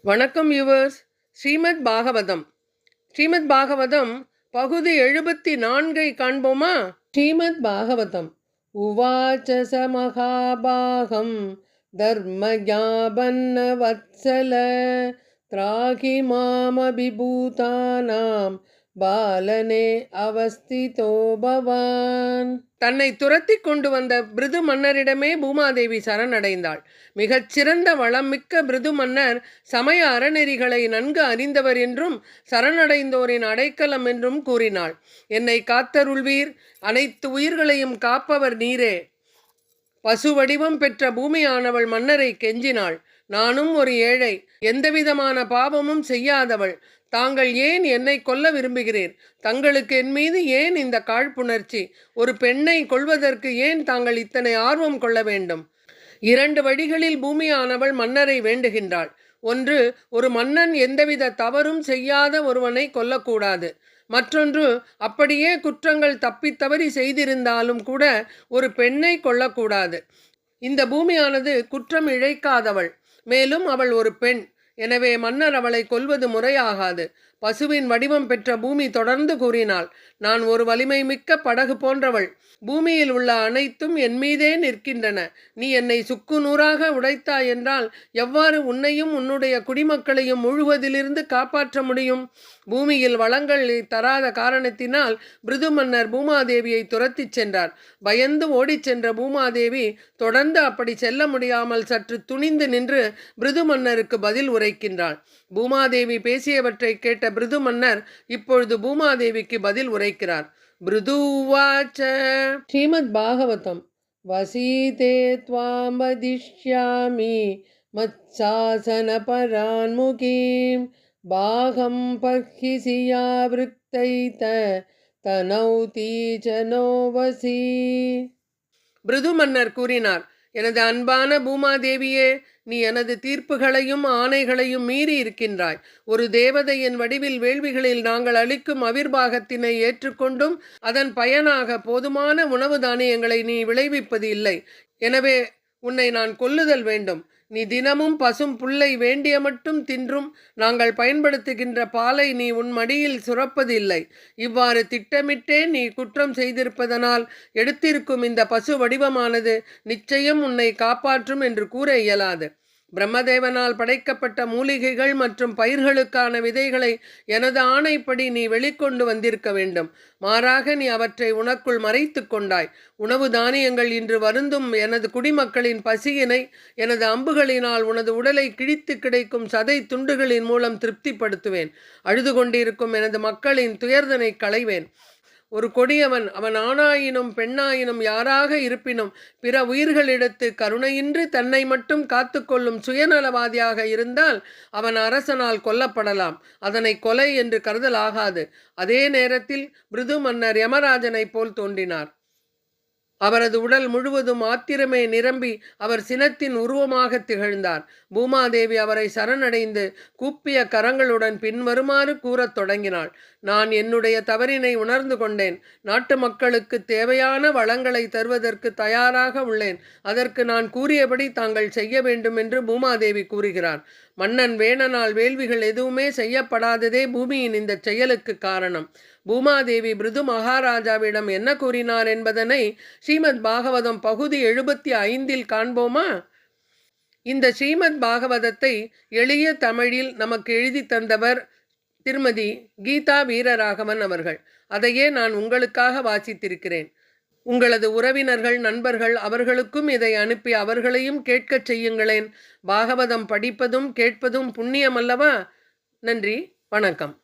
வணக்கம் யுவர்ஸ். ஸ்ரீமத் பாகவதம் பகுதி 74 காண்போமா? ஸ்ரீமத் பாகவதம். உவாச்ச ச மகாபாகம் தர்மஜாபன்ன வத்சல த்ராகி மாமபிபூதானாம் பாலனே அவஸ்திதோ பவான். தன்னை துரத்தி கொண்டு வந்த பிருது மன்னரிடமே பூமாதேவி சரணடைந்தாள். மிகச்சிறந்த வளம் மிக்க பிருது மன்னர் சமய அறநெறிகளை நன்கு அறிந்தவர் என்றும் சரணடைந்தோரின் அடைக்கலம் என்றும் கூறினாள். என்னை காத்தருள்வீர், அனைத்து உயிர்களையும் காப்பவர் நீரே. பசு வடிவம் பெற்ற பூமியானவள் மன்னரை கெஞ்சினாள். நானும் ஒரு ஏழை, எந்தவிதமான பாவமும் செய்யாதவள். தாங்கள் ஏன் என்னை கொல்ல விரும்புகிறீர்? தங்களுக்கு என் மீது ஏன் இந்த காழ்ப்புணர்ச்சி? ஒரு பெண்ணை கொள்வதற்கு ஏன் தாங்கள் இத்தனை ஆர்வம் கொள்ள வேண்டும்? 2 வழிகளில் பூமியானவள் மன்னரை வேண்டுகின்றாள். ஒன்று, ஒரு மன்னன் எந்தவித தவறும் செய்யாத ஒருவனை கொல்லக்கூடாது. மற்றொன்று, அப்படியே குற்றங்கள் தப்பித்தவறி செய்திருந்தாலும் கூட ஒரு பெண்ணை கொல்லக்கூடாது. இந்த பூமியானது குற்றம் இழைக்காதவள், மேலும் அவள் ஒரு பெண். எனவே மன்னர் அவளை கொல்வது முறையாகாது. பசுவின் வடிவம் பெற்ற பூமி தொடர்ந்து கூறினாள். நான் ஒரு வலிமை மிக்க படகு போன்றவள். பூமியில் உள்ள அனைத்தும் என் மீதே நிற்கின்றன. நீ என்னை சுக்கு நூறாக உடைத்தாய் என்றால் எவ்வாறு உன்னையும் உன்னுடைய குடிமக்களையும் முழுவதிலிருந்து காப்பாற்ற முடியும்? பூமியில் வளங்கள் தராத காரணத்தினால் பிருது மன்னர் பூமாதேவியை துரத்தி சென்றார். பயந்து ஓடிச் சென்ற பூமாதேவி தொடர்ந்து அப்படி செல்ல முடியாமல் சற்று துணிந்து நின்று பிருது மன்னருக்கு பதில் உரைக்கின்றாள். பூமாதேவி பேசியவற்றை கேட்ட பிருது மன்னர் இப்பொழுது பூமாதேவிக்கு பதில் உரைக்கிறார். பிருதுவாச்ச. ஸ்ரீமத் பாகவதம். வசீதே த்வாம் வதிஷ்யாமி மத்சாசன பரான்முகீம் பாகம் பர்ஹிசியா விருக்தைத தனௌதி ஜனோவசி. பிருது மன்னர் கூறினார், எனது அன்பான பூமாதேவியே, நீ எனது தீர்ப்புகளையும் ஆணைகளையும் மீறி இருக்கின்றாய். ஒரு தேவதையின் வடிவில் வேள்விகளில் நாங்கள் அளிக்கும் அவிர்வாகத்தினை ஏற்றுக்கொண்டும் அதன் பயனாக போதுமான உணவு தானியங்களை நீ விளைவிப்பது இல்லை. எனவே உன்னை நான் கொல்லுதல் வேண்டும். நீ தினமும் பசும் புல்லை வேண்டிய மட்டும் தின்றும் நாங்கள் பயன்படுத்துகின்ற பாலை நீ உன் மடியில் சுரப்பதில்லை. இவ்வாறு திட்டமிட்டே நீ குற்றம் செய்திருப்பதனால் எடுத்திருக்கும் இந்த பசு வடிவமானது நிச்சயம் உன்னை காப்பாற்றும் என்று கூற இயலாது. பிரம்மதேவனால் படைக்கப்பட்ட மூலிகைகள் மற்றும் பயிர்களுக்கான விதைகளை எனது ஆணைப்படி நீ வெளிக்கொண்டு வந்திருக்க வேண்டும். மாறாக நீ அவற்றை உனக்குள் மறைத்து கொண்டாய். உணவு தானியங்கள் இன்று வருந்தும் எனது குடிமக்களின் பசியினை எனது அம்புகளினால் உனது உடலை கிழித்து கிடைக்கும் சதை துண்டுகளின் மூலம் திருப்திப்படுத்துவேன். அழுது கொண்டிருக்கும் எனது மக்களின் துயர்தனை களைவேன். ஒரு கொடியவன், அவன் ஆணாயினும் பெண்ணாயினும் யாராக இருப்பினும் பிற உயிர்களிடத்து கருணையின்றி தன்னை மட்டும் காத்து கொள்ளும் சுயநலவாதியாக இருந்தால் அவன் அரசனால் கொல்லப்படலாம். அதனை கொலை என்று கருதலாகாது. அதே நேரத்தில் பிருது மன்னர் யமராஜனை போல் தோன்றினார். அவரது உடல் முழுவதும் ஆத்திரமே நிரம்பி அவர் சினத்தின் உருவமாக திகழ்ந்தார். பூமாதேவி அவரை சரணடைந்து கூப்பிய கரங்களுடன் பின்வருமாறு கூறத் தொடங்கினாள். நான் என்னுடைய தவறினை உணர்ந்து கொண்டேன். நாட்டு மக்களுக்கு தேவையான வளங்களை தருவதற்கு தயாராக உள்ளேன். அதற்கு நான் கூறியபடி தாங்கள் செய்ய வேண்டும் என்று பூமாதேவி கூறுகிறார். மன்னன் வேணனால் வேள்விகள் எதுவுமே செய்யப்படாததே பூமியின் இந்த செயலுக்கு காரணம். பூமாதேவி பிருது மகாராஜாவிடம் என்ன கூறினார் என்பதனை ஸ்ரீமத் பாகவதம் பகுதி 75 காண்போமா? இந்த ஸ்ரீமத் பாகவதத்தை எளிய தமிழில் நமக்கு எழுதி தந்தவர் திருமதி கீதா வீரராகவன் அவர்கள். அதையே நான் உங்களுக்காக வாசித்திருக்கிறேன். உங்களது உறவினர்கள், நண்பர்கள் அவர்களுக்கும் இதை அனுப்பி அவர்களையும் கேட்கச் செய்யுங்களேன். பாகவதம் படிப்பதும் கேட்பதும் புண்ணியம் அல்லவா? நன்றி, வணக்கம்.